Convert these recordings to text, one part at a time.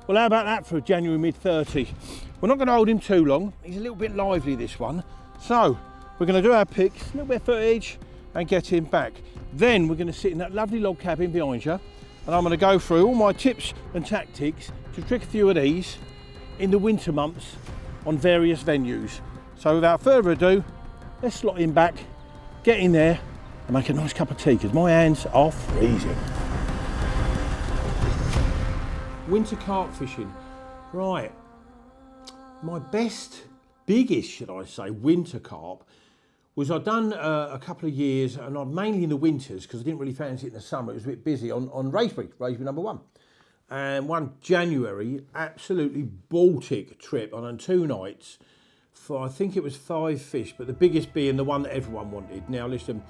Well, how about that for a January mid-30? We're not going to hold him too long. He's a little bit lively, this one. So we're going to do our picks, a little bit of footage, and get him back. Then we're going to sit in that lovely log cabin behind you, and I'm going to go through all my tips and tactics to trick a few of these in the winter months on various venues. So without further ado, let's slot him back, get in there, and make a nice cup of tea, because my hands are freezing. Winter carp fishing. Right. My biggest, should I say, winter carp was I'd done a couple of years, and I'm mainly in the winters because I didn't really fancy it in the summer. It was a bit busy on Wraysbury number 1. And one January, absolutely Baltic trip on 2 nights for, I think it was 5 fish, but the biggest being the one that everyone wanted. Now listen,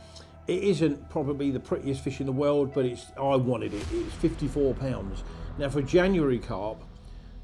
it isn't probably the prettiest fish in the world, but I wanted it. It's 54 pounds. Now for a January carp,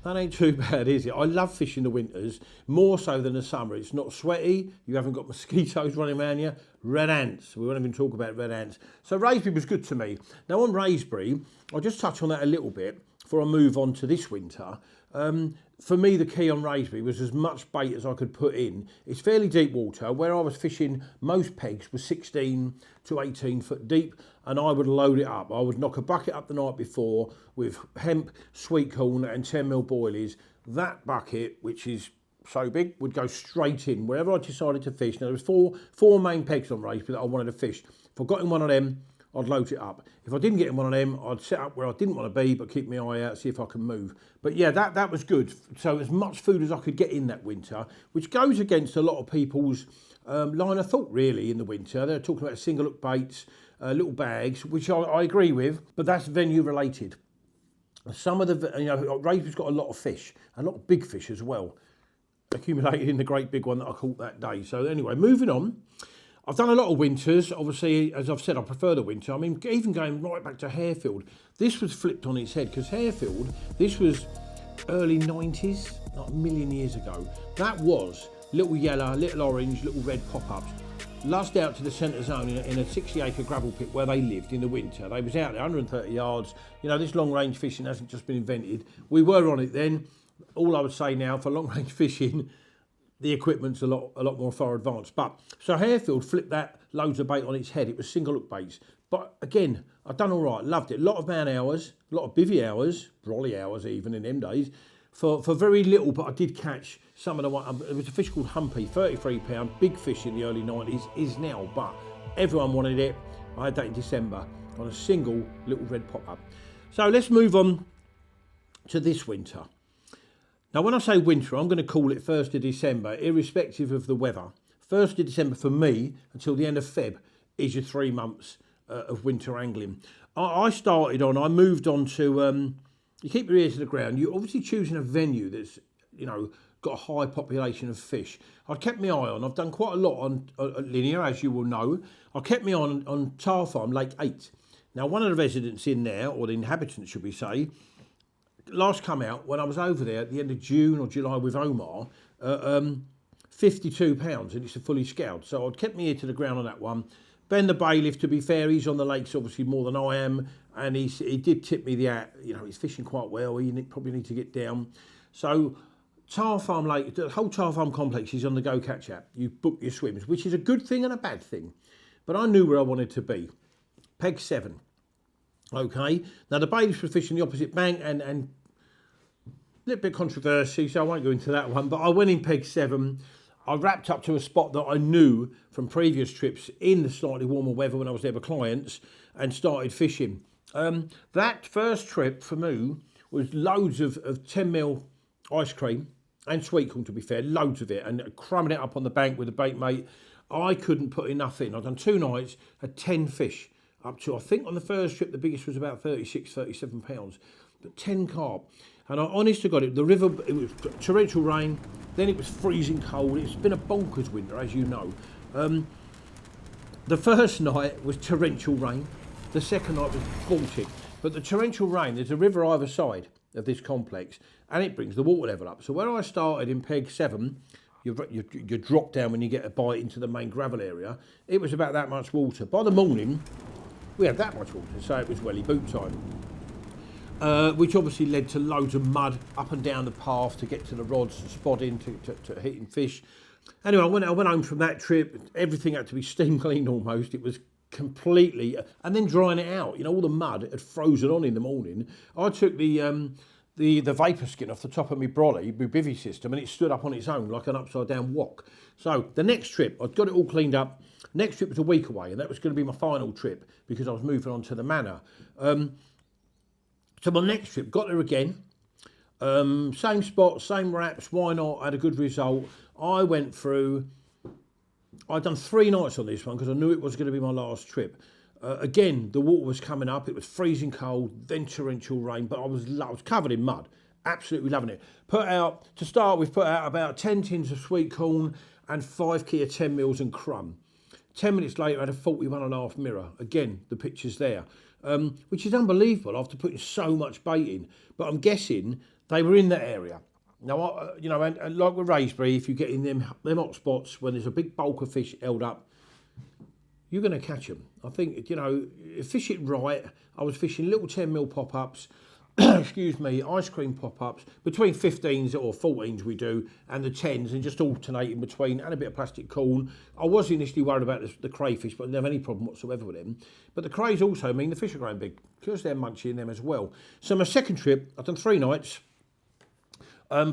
that ain't too bad, is it? I love fishing the winters, more so than the summer. It's not sweaty, you haven't got mosquitoes running around you. Red ants, we won't even talk about red ants. So Wraysbury was good to me. Now on Wraysbury, I'll just touch on that a little bit before I move on to this winter. For me, the key on Wraysbury was as much bait as I could put in. It's fairly deep water. Where I was fishing, most pegs were 16 to 18 foot deep, and I would load it up. I would knock a bucket up the night before with hemp, sweet corn and 10mm boilies. That bucket, which is so big, would go straight in wherever I decided to fish. Now there was four main pegs on Wraysbury that I wanted to fish. If I got in one of them, I'd load it up. If I didn't get in one of them, I'd set up where I didn't want to be, but keep my eye out, see if I can move. But yeah, that was good. So as much food as I could get in that winter, which goes against a lot of people's line of thought really in the winter. They're talking about single hook baits, little bags, which I agree with, but that's venue related. Some of the, Wraysbury's got a lot of fish, a lot of big fish as well, accumulated in the great big one that I caught that day. So anyway, moving on. I've done a lot of winters. Obviously, as I've said, I prefer the winter. I mean, even going right back to Harefield, this was flipped on its head because Harefield, this was early 90s, like a million years ago. That was little yellow, little orange, little red pop-ups, lugged out to the centre zone in a 60-acre gravel pit where they lived in the winter. They was out there, 130 yards. You know, this long-range fishing hasn't just been invented. We were on it then. All I would say now, for long-range fishing, the equipment's a lot more far advanced. But so Harefield flipped that loads of bait on its head. It was single hook baits. But again, I've done all right, loved it. A lot of man hours, a lot of bivvy hours, brolly hours even in them days, for very little, but I did catch some of the one. There was a fish called Humpy, 33 pound, big fish in the early 90s, is now, but everyone wanted it. I had that in December on a single little red pop-up. So let's move on to this winter. Now, when I say winter, I'm going to call it 1st of December, irrespective of the weather. 1st of December for me, until the end of Feb, is your 3 months of winter angling. I moved on to, you keep your ears to the ground. You're obviously choosing a venue that's, got a high population of fish. I kept my eye on, I've done quite a lot on linear, as you will know. I kept my eye on Tar Farm, Lake 8. Now, one of the residents in there, or the inhabitants, should we say, last come out when I was over there at the end of June or July with Omar, 52 pounds, and it's a fully scoured. So I'd kept my ear to the ground on that one. Ben the bailiff, to be fair, he's on the lakes obviously more than I am, and he did tip me the hat. He's fishing quite well. You probably need to get down. So Tar Farm Lake, the whole Tar Farm complex is on the Go Catch app. You book your swims, which is a good thing and a bad thing. But I knew where I wanted to be. Peg 7. Okay. Now the bailiffs were fishing the opposite bank, and a little bit controversy, so I won't go into that one. But I went in Peg 7. I wrapped up to a spot that I knew from previous trips in the slightly warmer weather when I was there with clients, and started fishing. That first trip for me was loads of 10mm ice cream and sweet corn, to be fair, loads of it, and crumbing it up on the bank with a bait mate. I couldn't put enough in. I'd done 2 nights, had 10 fish, up to, I think on the first trip, the biggest was about 36, 37 pounds, but 10 carp. And I honest to God, the river, it was torrential rain, then it was freezing cold. It's been a bonkers winter, as you know. The first night was torrential rain. The second night was Baltic. But the torrential rain, there's a river either side of this complex, and it brings the water level up. So where I started in Peg 7, you drop down when you get a bite into the main gravel area. It was about that much water. By the morning, we had that much water, so it was welly boot time. which obviously led to loads of mud up and down the path to get to the rods, to spotting, to hitting fish. Anyway, I went home from that trip. Everything had to be steam cleaned almost. It was completely, and then drying it out. You know, all the mud had frozen on in the morning. I took the vapor skin off the top of my brolly, my bivvy system, and it stood up on its own like an upside down wok. So the next trip, I'd got it all cleaned up. Next trip was a week away, and that was going to be my final trip because I was moving on to the Manor. So my next trip, got there again. Same spot, same wraps, why not? I had a good result. I'd done 3 nights on this one because I knew it was going to be my last trip. Again, the water was coming up, it was freezing cold, then torrential rain, but I was covered in mud, absolutely loving it. Put out about 10 tins of sweet corn and 5 key of 10 mils and crumb. 10 minutes later, I had a 41.5 mirror. Again, the picture's there, which is unbelievable after putting so much bait in. But I'm guessing they were in that area. Now, you know, and like with Wraysbury, if you get in them hot spots when there's a big bulk of fish held up, you're going to catch them. I think, you know, fish it right. I was fishing little 10 mil pop-ups, excuse me, ice cream pop-ups, between 15s or 14s we do, and the 10s, and just alternating between, and a bit of plastic corn. I was initially worried about the crayfish, but I didn't have any problem whatsoever with them. But the crays also mean the fish are growing big, because they're munching them as well. So my second trip, I've done 3 nights.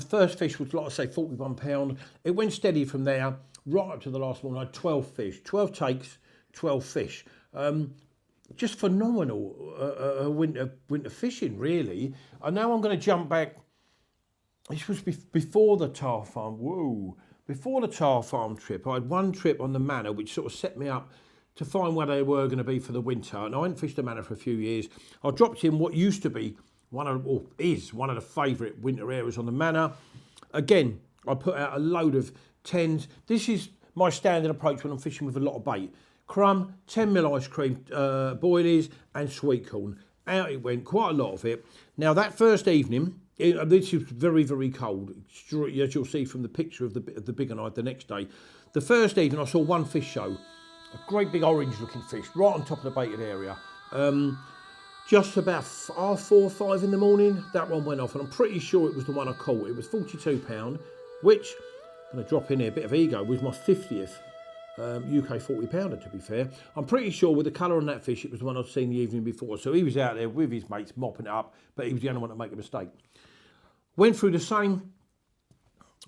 First fish was, like I say, 41 pound. It went steady from there, right up to the last one. I had 12 fish, 12 takes, 12 fish. Just phenomenal winter fishing, really. And now I'm going to jump back. This was before the Tar Farm. Whoa. Before the Tar Farm trip, I had one trip on the Manor, which sort of set me up to find where they were going to be for the winter. And I hadn't fished the Manor for a few years. I dropped in what used to be is one of the favourite winter areas on the Manor. Again, I put out a load of 10s. This is my standard approach when I'm fishing with a lot of bait. Crumb, 10 mil ice cream boilies and sweet corn. Out it went, quite a lot of it. Now that first evening, this was very, very cold, as you'll see from the picture of the bigger night the next day. The first evening I saw one fish show, a great big orange looking fish, right on top of the baited area. Just about 4 or 5 in the morning, that one went off, and I'm pretty sure it was the one I caught. It was 42 pound, which, I'm going to drop in here, a bit of ego, was my 50th UK 40 pounder, to be fair. I'm pretty sure with the colour on that fish, it was the one I'd seen the evening before. So he was out there with his mates mopping it up, but he was the only one to make a mistake. Went through the same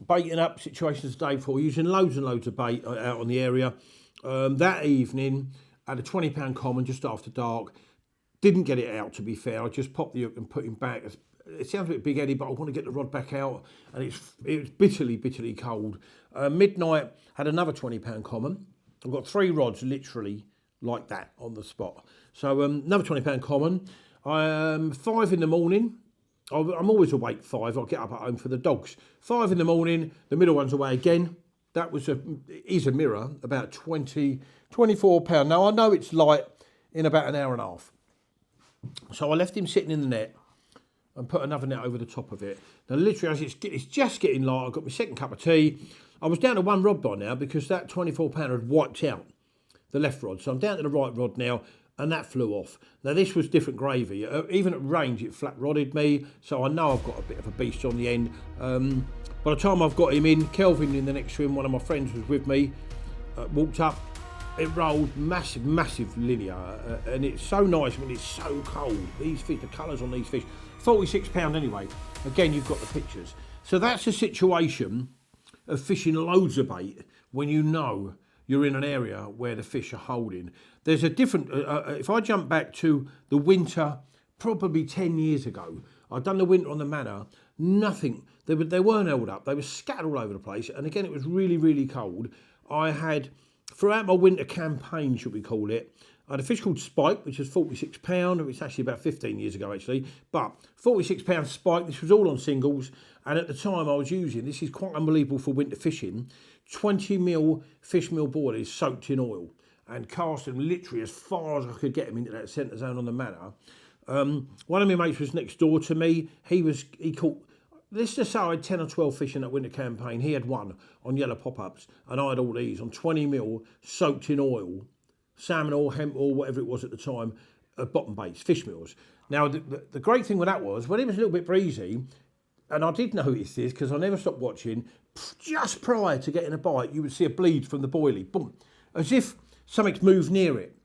baiting up situations the day before, using loads and loads of bait out on the area. That evening, had a 20 pound common just after dark. Didn't get it out, to be fair. I just popped the hook and put him back. It sounds a bit big-headed, but I want to get the rod back out, and it was bitterly, bitterly cold. Midnight, had another 20 pound common. I've got 3 rods, literally, like that, on the spot. So another 20 pound common. 5 in the morning. I'm always awake 5. I'll get up at home for the dogs. 5 in the morning, the middle one's away again. That is a mirror, about 24 pound. Now, I know it's light in about an hour and a half. So I left him sitting in the net and put another net over the top of it. Now, literally, as it's just getting light, I got my second cup of tea. I was down to 1 rod by now because that 24 pounder had wiped out the left rod. So I'm down to the right rod now, and that flew off. Now, this was different gravy. Even at range, it flat rodded me. So I know I've got a bit of a beast on the end. By the time I've got him in, Kelvin in the next swim, one of my friends was with me, walked up. It rolled massive, massive linear, and it's so nice when it's so cold. These fish, the colours on these fish, 46 pound anyway. Again, you've got the pictures. So that's a situation of fishing loads of bait when you know you're in an area where the fish are holding. There's a different, if I jump back to the winter, probably 10 years ago, I'd done the winter on the Manor, nothing, they weren't held up, they were scattered all over the place, and again, it was really, really cold. I had, throughout my winter campaign, should we call it, I had a fish called Spike, which was 46 pound. It's actually about 15 years ago, actually. But 46 pound Spike, this was all on singles. And at the time I was using, this is quite unbelievable for winter fishing, 20 mil fish meal boilies soaked in oil and cast them literally as far as I could get them into that centre zone on the Manor. One of my mates was next door to me. He caught, let's just say I had 10 or 12 fish in that winter campaign. He had 1 on yellow pop-ups, and I had all these on 20 mil soaked in oil, salmon oil, hemp oil, whatever it was at the time. bottom baits, fish meals. Now, the great thing with that was, when it was a little bit breezy, and I did notice this because I never stopped watching, just prior to getting a bite, you would see a bleed from the boilie, boom, as if something's moved near it.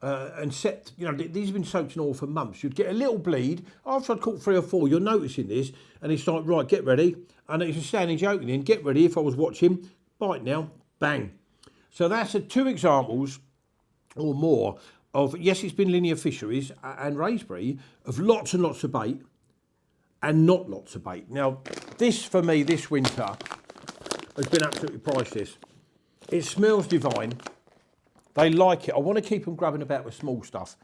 And set, you know, these have been soaked in oil for months. You'd get a little bleed. After I'd caught 3 or 4, you're noticing this, and it's like, right, get ready. And it's a standing joking in, get ready. If I was watching, bite now, bang. So that's 2 examples or more of, yes, it's been linear fisheries and Wraysbury, of lots and lots of bait and not lots of bait. Now, this for me, this winter, has been absolutely priceless. It smells divine. They like it. I want to keep them grabbing about with small stuff.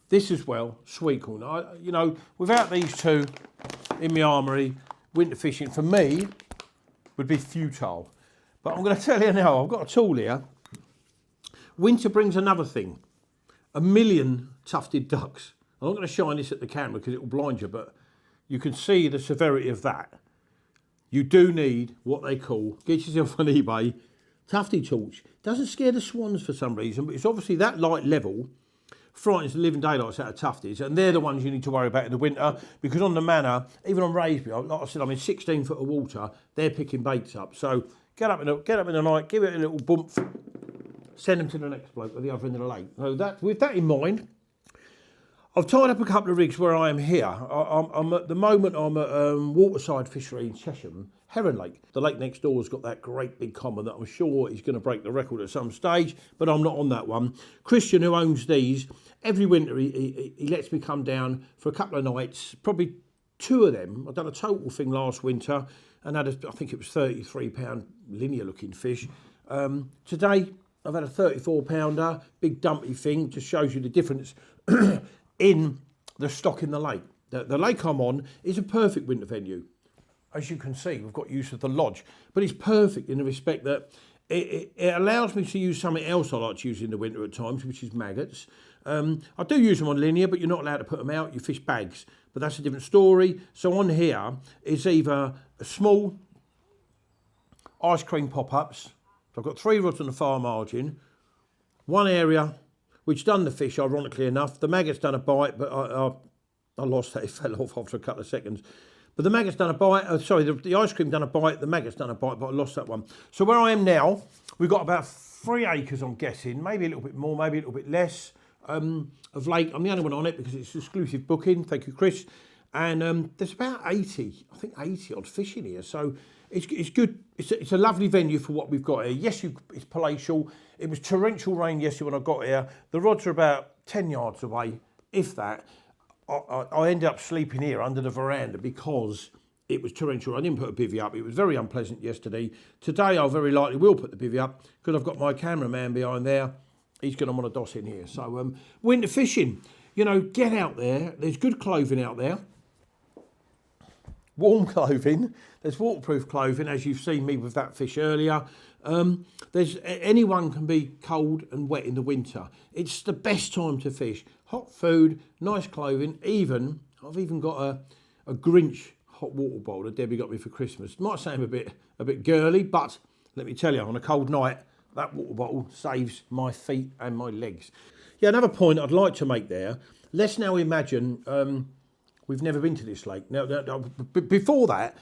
This as well, sweet corn. You know, without these two in my armoury, winter fishing for me would be futile. But I'm going to tell you now, I've got a tool here. Winter brings another thing. 1 million tufted ducks. I'm not going to shine this at the camera because it will blind you, but you can see the severity of that. You do need what they call, get yourself on eBay, tufted torch. Doesn't scare the swans for some reason, but it's obviously that light level frightens the living daylights out of tufties, and they're the ones you need to worry about in the winter, because on the Manor, even on Wraysbury, like I said, I'm in 16 foot of water, they're picking baits up. So get up in the night, give it a little bump, send them to the next bloke at the other end of the lake. So that, with that in mind, I've tied up a couple of rigs where I am here. I'm at the moment, I'm at Waterside Fishery in Chesham, Heron Lake. The lake next door has got that great big common that I'm sure is going to break the record at some stage, but I'm not on that one. Christian, who owns these, every winter he lets me come down for a couple of nights, probably 2 of them. I've done a total thing last winter and had, I think it was 33 pound linear looking fish. Today I've had a 34 pounder, big dumpy thing, just shows you the difference in the stock in the lake. The lake I'm on is a perfect winter venue. As you can see, we've got use of the lodge, but it's perfect in the respect that it allows me to use something else I like to use in the winter at times, which is maggots. I do use them on linear, but you're not allowed to put them out. You fish bags, but that's a different story. So on here is either a small ice cream pop-ups. So I've got 3 rods on the far margin, one area which done the fish, ironically enough. The maggot's done a bite, but I lost that. It fell off after a couple of seconds. But the maggot's done a bite. The ice cream done a bite. The maggot's done a bite, but I lost that one. So where I am now, we've got about 3 acres, I'm guessing, maybe a little bit more, maybe a little bit less, of lake. I'm the only one on it because it's exclusive booking. Thank you, Chris. And there's about 80, I think 80 odd fish in here. So it's good. It's a lovely venue for what we've got here. Yes, it's palatial. It was torrential rain yesterday when I got here. The rods are about 10 yards away, if that. I ended up sleeping here under the veranda because it was torrential. I didn't put a bivvy up. It was very unpleasant yesterday. Today, I very likely will put the bivvy up because I've got my cameraman behind there. He's going to want to doss in here. So winter fishing, you know, get out there. There's good clothing out there. Warm clothing. There's waterproof clothing, as you've seen me with that fish earlier. Anyone can be cold and wet in the winter. It's the best time to fish. Hot food, nice clothing. I've even got a Grinch hot water bowl that Debbie got me for Christmas. Might sound a bit girly, but let me tell you, on a cold night, that water bottle saves my feet and my legs. Yeah, another point I'd like to make there. Let's now imagine we've never been to this lake. Now, before that,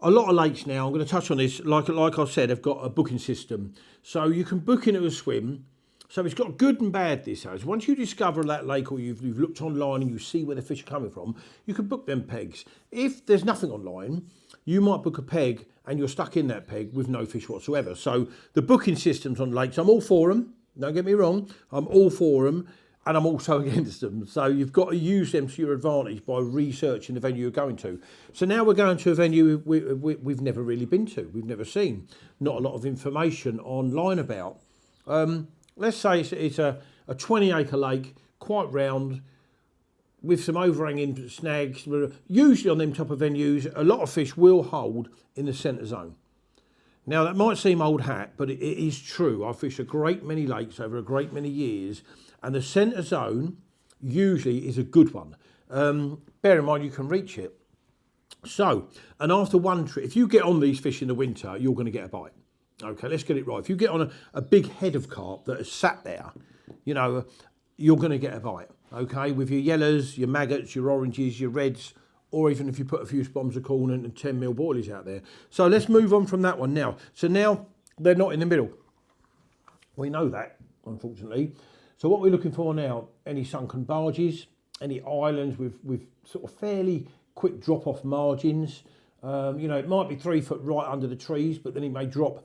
a lot of lakes now, I'm going to touch on this, like I said, have got a booking system. So you can book into a swim. So it's got good and bad, this has. Once you discover that lake or you've looked online and you see where the fish are coming from, you can book them pegs. If there's nothing online, you might book a peg and you're stuck in that peg with no fish whatsoever. So the booking systems on lakes, I'm all for them. Don't get me wrong. I'm all for them. And I'm also against them. So you've got to use them to your advantage by researching the venue you're going to. So now we're going to a venue we've never really been to. We've never seen. Not a lot of information online about. Let's say it's a 20-acre lake, quite round, with some overhanging snags. Usually on them type of venues, a lot of fish will hold in the centre zone. Now, that might seem old hat, but it is true. I've fished a great many lakes over a great many years, and the centre zone usually is a good one. Bear in mind, you can reach it. So, and after one trip, if you get on these fish in the winter, you're going to get a bite. Okay, let's get it right. If you get on a big head of carp that has sat there, you know, you're going to get a bite, okay? With your yellows, your maggots, your oranges, your reds, or even if you put a few bombs of corn and 10mm boilies out there. So let's move on from that one now. So now they're not in the middle. We know that, unfortunately. So what we're looking for now, any sunken barges, any islands with sort of fairly quick drop-off margins. You know, it might be 3 foot right under the trees, but then it may drop,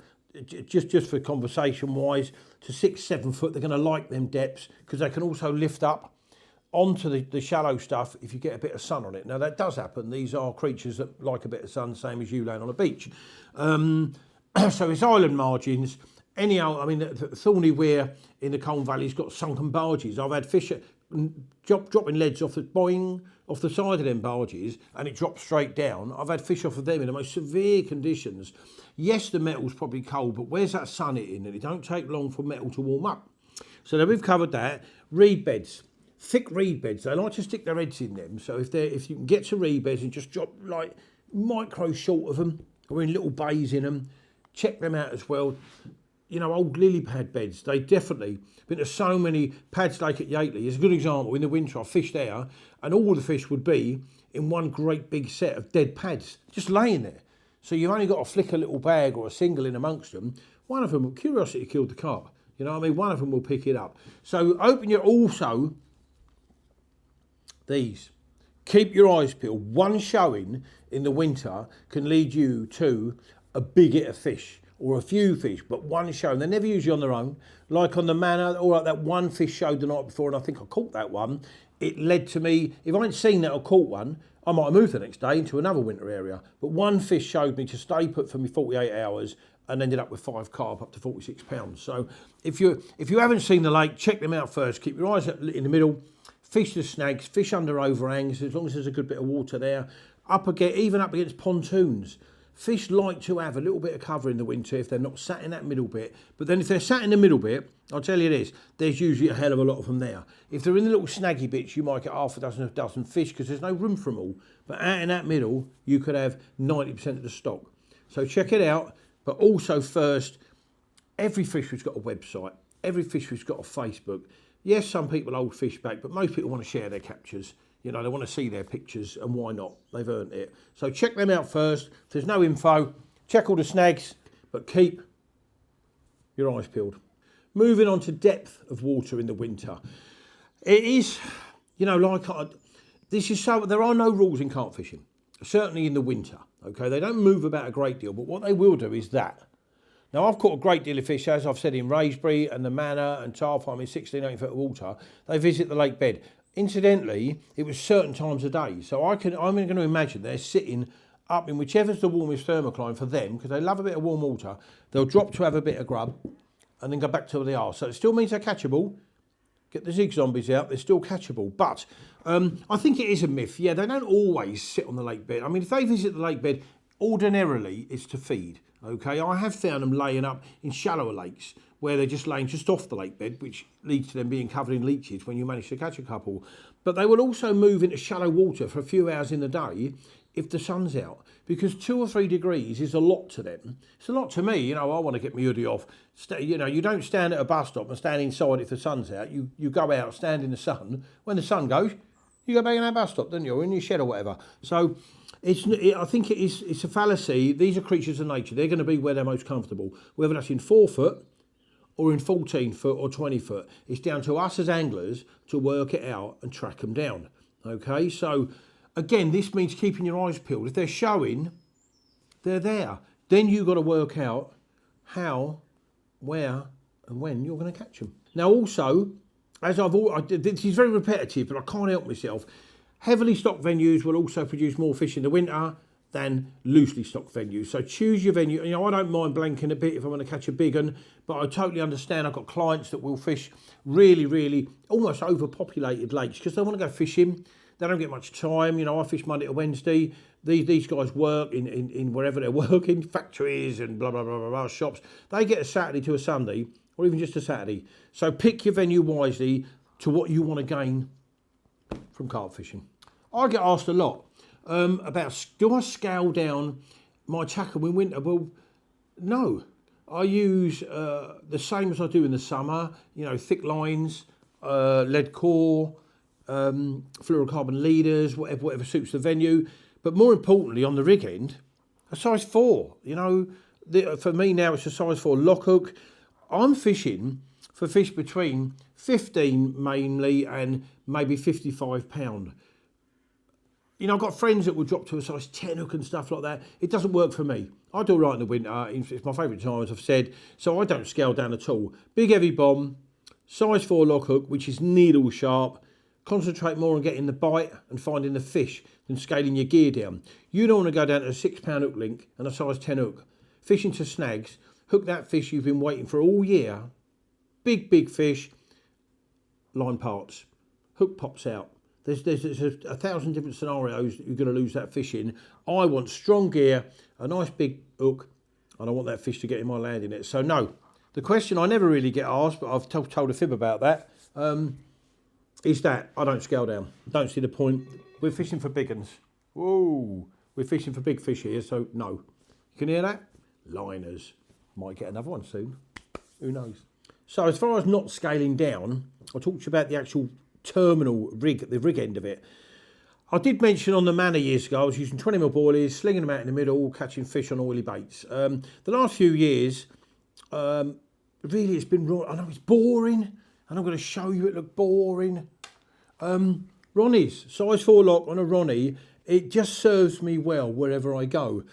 just for conversation-wise, to 6, 7 foot. They're going to like them depths because they can also lift up onto the shallow stuff if you get a bit of sun on it. Now, that does happen. These are creatures that like a bit of sun, same as you laying on a beach. So it's island margins. Any old, I mean, the Thorney Weir in the Colne Valley's got sunken barges. I've had fish dropping leads off the side of them barges, and it drops straight down. I've had fish off of them in the most severe conditions. Yes, the metal's probably cold, but where's that sun hitting? And it don't take long for metal to warm up. So now we've covered that. Reed beds, thick reed beds. They like to stick their heads in them. So if you can get to reed beds and just drop like micro short of them, or in little bays in them, check them out as well. You know, old lily pad beds, they definitely, been to so many, Pads Lake at Yately is a good example. In the winter I fished there and all the fish would be in one great big set of dead pads, just laying there. So you've only got to flick a little bag or a single in amongst them. One of them, curiosity killed the carp, you know what I mean? One of them will pick it up. So open your, also, these. Keep your eyes peeled. One showing in the winter can lead you to a big hit of fish, or a few fish, but one show. They're never usually on their own. Like on the Manor, or like that one fish showed the night before, and I think I caught that one. It led to me, if I hadn't seen that or caught one, I might have moved the next day into another winter area. But one fish showed me to stay put for me 48 hours and ended up with 5 carp up to 46 pounds. So if you haven't seen the lake, check them out first. Keep your eyes in the middle. Fish the snags, fish under overhangs, as long as there's a good bit of water there. Even up against pontoons. Fish like to have a little bit of cover in the winter if they're not sat in that middle bit. But then if they're sat in the middle bit, I'll tell you this, there's usually a hell of a lot of them there. If they're in the little snaggy bits, you might get half a dozen fish because there's no room for them all. But out in that middle, you could have 90% of the stock. So check it out. But also first, every fishery's got a website. Every fishery's got a Facebook. Yes, some people hold fish back, but most people want to share their captures. You know, they want to see their pictures, and why not? They've earned it. So check them out first. If there's no info, check all the snags, but keep your eyes peeled. Moving on to depth of water in the winter. It is, you know, there are no rules in carp fishing, certainly in the winter, okay? They don't move about a great deal, but what they will do is that. Now, I've caught a great deal of fish, as I've said, in Wraysbury and the Manor and Tar Farm in 16, 18 foot of water. They visit the lake bed. Incidentally, it was certain times of day. So I'm going to imagine they're sitting up in whichever's the warmest thermocline for them, because they love a bit of warm water. They'll drop to have a bit of grub and then go back to where they are. So it still means they're catchable. Get the zig zombies out, they're still catchable. But I think it is a myth. Yeah, they don't always sit on the lake bed. I mean, if they visit the lake bed, ordinarily it's to feed. Okay, I have found them laying up in shallower lakes where they're just laying just off the lake bed, which leads to them being covered in leeches when you manage to catch a couple. But they will also move into shallow water for a few hours in the day if the sun's out, because 2 or 3 degrees is a lot to them. It's a lot to me. You know, I want to get my hoodie off. You know, you don't stand at a bus stop and stand inside if the sun's out. You go out, stand in the sun. When the sun goes, you go back in that bus stop, don't you, or in your shed or whatever. So I think it's a fallacy. These are creatures of nature. They're going to be where they're most comfortable, whether that's in 4 foot or in 14 foot or 20 foot. It's down to us as anglers to work it out and track them down. Okay, so again, this means keeping your eyes peeled. If they're showing, they're there. Then you've got to work out how, where, and when you're going to catch them. Now, also, as this is very repetitive, but I can't help myself. Heavily stocked venues will also produce more fish in the winter than loosely stocked venues. So choose your venue. You know, I don't mind blanking a bit if I want to catch a big one, but I totally understand. I've got clients that will fish really, really almost overpopulated lakes because they want to go fishing. They don't get much time. You know, I fish Monday to Wednesday. These guys work in wherever they're working, factories and blah, blah, blah, blah, blah, shops. They get a Saturday to a Sunday, or even just a Saturday. So pick your venue wisely to what you want to gain from carp fishing. I get asked a lot about, do I scale down my tackle in winter? Well, no. I use the same as I do in the summer, you know, thick lines. lead core, fluorocarbon leaders, whatever suits the venue. But more importantly, on the rig end, a size 4. You know, for me now it's a size 4 lock hook. I'm fishing for fish between 15 mainly and maybe 55 pound. You know, I've got friends that will drop to a size 10 hook and stuff like that. It doesn't work for me. I do all right in the winter. It's my favourite time, as I've said. So I don't scale down at all. Big heavy bomb, size 4 lock hook, which is needle sharp. Concentrate more on getting the bite and finding the fish than scaling your gear down. You don't want to go down to a 6 pound hook link and a size 10 hook. Fishing to snags, hook that fish you've been waiting for all year. Big fish, line parts. Hook pops out. There's 1,000 different scenarios that you're going to lose that fish in. I want strong gear, a nice big hook, and I want that fish to get in my landing net. So no, the question I never really get asked, but I've told a fib about that, is that I don't scale down. Don't see the point. We're fishing for big uns. Whoa, we're fishing for big fish here, so no. You can hear that? Liners. Might get another one soon. Who knows? So as far as not scaling down, I'll talk to you about the actual terminal rig, the rig end of it. I did mention on the Manor years ago, I was using 20mm boilies, slinging them out in the middle, catching fish on oily baits. The last few years, really it's been, I know it's boring, and I'm going to show you it look boring. Ronnie's, size 4 lock on a Ronnie, it just serves me well wherever I go.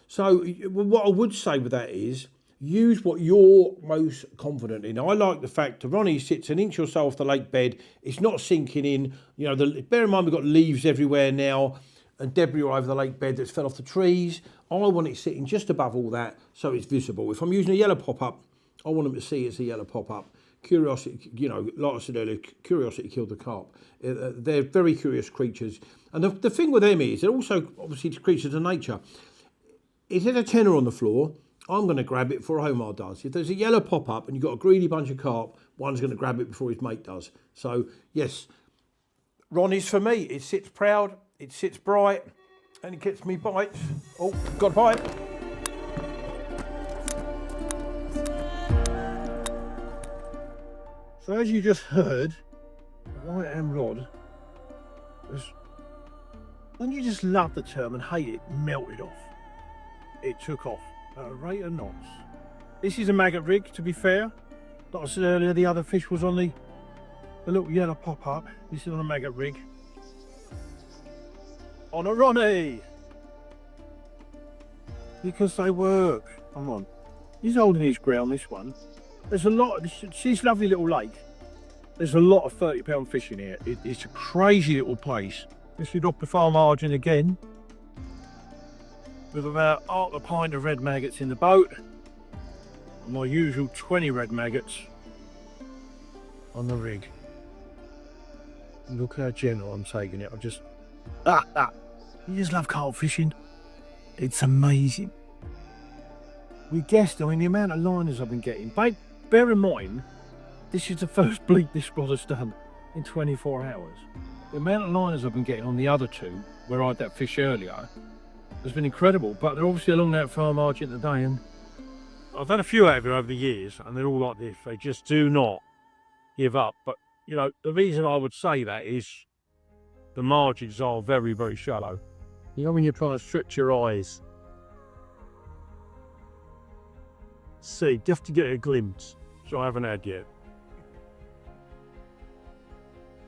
So what I would say with that is, use what you're most confident in. I like the fact the Ronnie sits an inch or so off the lake bed. It's not sinking in. You know, bear in mind we've got leaves everywhere now and debris all over the lake bed that's fell off the trees. I want it sitting just above all that so it's visible. If I'm using a yellow pop-up, I want them to see it's a yellow pop-up. Curiosity, you know, like I said earlier, curiosity killed the carp. They're very curious creatures. And the thing with them is, they're also obviously creatures of nature. If there's a tenner on the floor, I'm going to grab it before Omar does. If there's a yellow pop-up and you've got a greedy bunch of carp, one's going to grab it before his mate does. So, yes, Ronnie's for me. It sits proud, it sits bright, and it gets me bites. Oh, got a bite. So as you just heard, the right-hand rod was, when you just love the term and hate it, melted off. It took off at a rate of knots. This is a maggot rig, to be fair. Like I said earlier, the other fish was on the little yellow pop-up. This is on a maggot rig. On a Ronnie! Because they work. Come on. He's holding his ground, this one. There's a lot, this lovely little lake. There's a lot of 30-pound fish in here. It's a crazy little place. This is off the far margin again, with about half a pint of red maggots in the boat. And my usual 20 red maggots on the rig. Look how gentle I'm taking it. You just love carp fishing. It's amazing. We guessed, I mean, the amount of liners I've been getting. Bear in mind, this is the first bleed this rod has done in 24 hours. The amount of liners I've been getting on the other two, where I had that fish earlier, has been incredible. But they're obviously along that far margin today, and I've had a few out of here over the years, and they're all like this. They just do not give up. But, you know, the reason I would say that is the margins are very, very shallow. You know, when you're trying to stretch your eyes, see, just to get a glimpse, which I haven't had yet.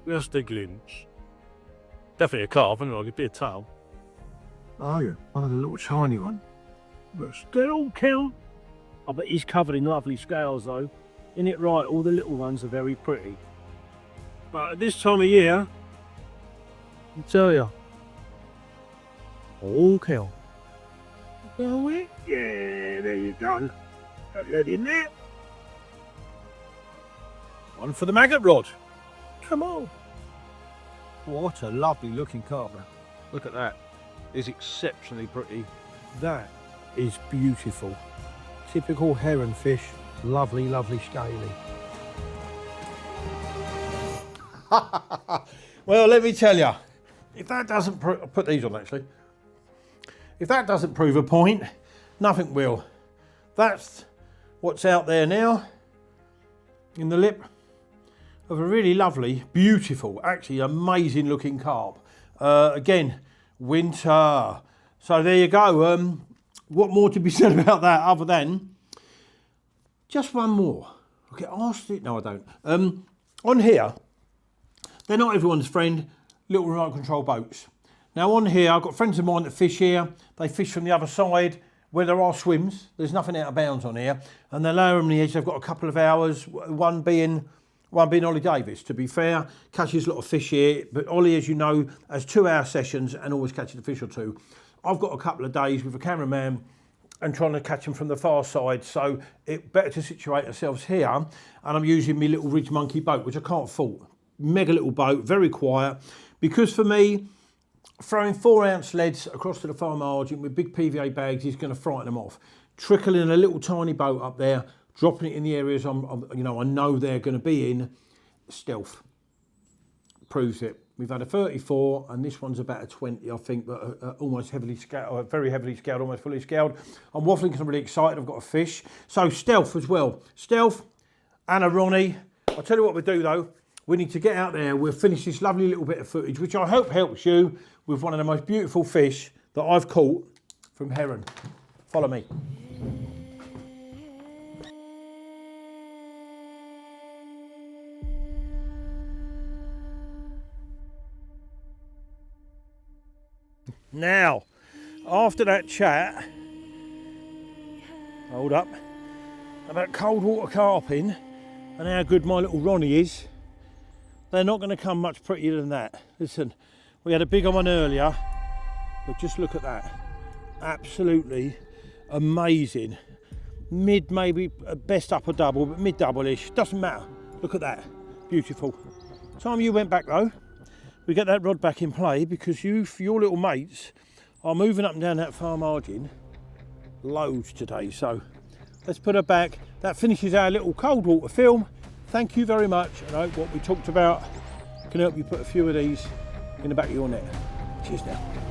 Just a glimpse. Definitely a carp, and it'll be a tail. Oh yeah, one of the little tiny one. But still count. I bet he's covered in lovely scales though. Isn't it right? All the little ones are very pretty. But at this time of year, I tell you, all count. Go it? Yeah, there you go. Got that in there. One for the maggot rod. Come on. What a lovely looking carp. Look at that. It's exceptionally pretty. That is beautiful. Typical heron fish. Lovely, lovely scaly. Well, let me tell you, if that doesn't I'll put these on actually. If that doesn't prove a point, nothing will. That's what's out there now in the lip. of a really lovely, beautiful, actually amazing looking carp. Again, winter. So there you go. What more to be said about that other than just one more? I get asked it. No, I don't. On here, they're not everyone's friend, little remote control boats. Now on here, I've got friends of mine that fish here. They fish from the other side where there are swims. There's nothing out of bounds on here. And they lower them on the edge. They've got a couple of hours, one being Ollie Davis. To be fair, catches a lot of fish here. But Ollie, as you know, has 2-hour sessions and always catches a fish or two. I've got a couple of days with a cameraman and trying to catch them from the far side. So it's better to situate ourselves here. And I'm using my little Ridge Monkey boat, which I can't fault. Mega little boat, very quiet. Because for me, throwing 4-ounce leads across to the far margin with big PVA bags is going to frighten them off. Trickling a little tiny boat up there, dropping it in the areas I know they're going to be in, stealth proves it. We've had a 34 and this one's about a 20, I think, but almost heavily scaled, very heavily scaled, almost fully scaled. I'm waffling because I'm really excited. I've got a fish. So stealth as well. Stealth and a Ronnie. I'll tell you what we do though. We need to get out there. We'll finish this lovely little bit of footage, which I hope helps you with one of the most beautiful fish that I've caught from Heron. Follow me. Now, after that chat, hold up, about cold water carping and how good my little Ronnie is, they're not going to come much prettier than that. Listen, we had a big one earlier, but just look at that. Absolutely amazing. Mid, maybe best upper double, but mid double-ish, doesn't matter. Look at that, beautiful. Time you went back though, we get that rod back in play because your little mates are moving up and down that far margin loads today. So let's put her back. That finishes our little cold water film. Thank you very much. And I hope what we talked about can help you put a few of these in the back of your net. Cheers now.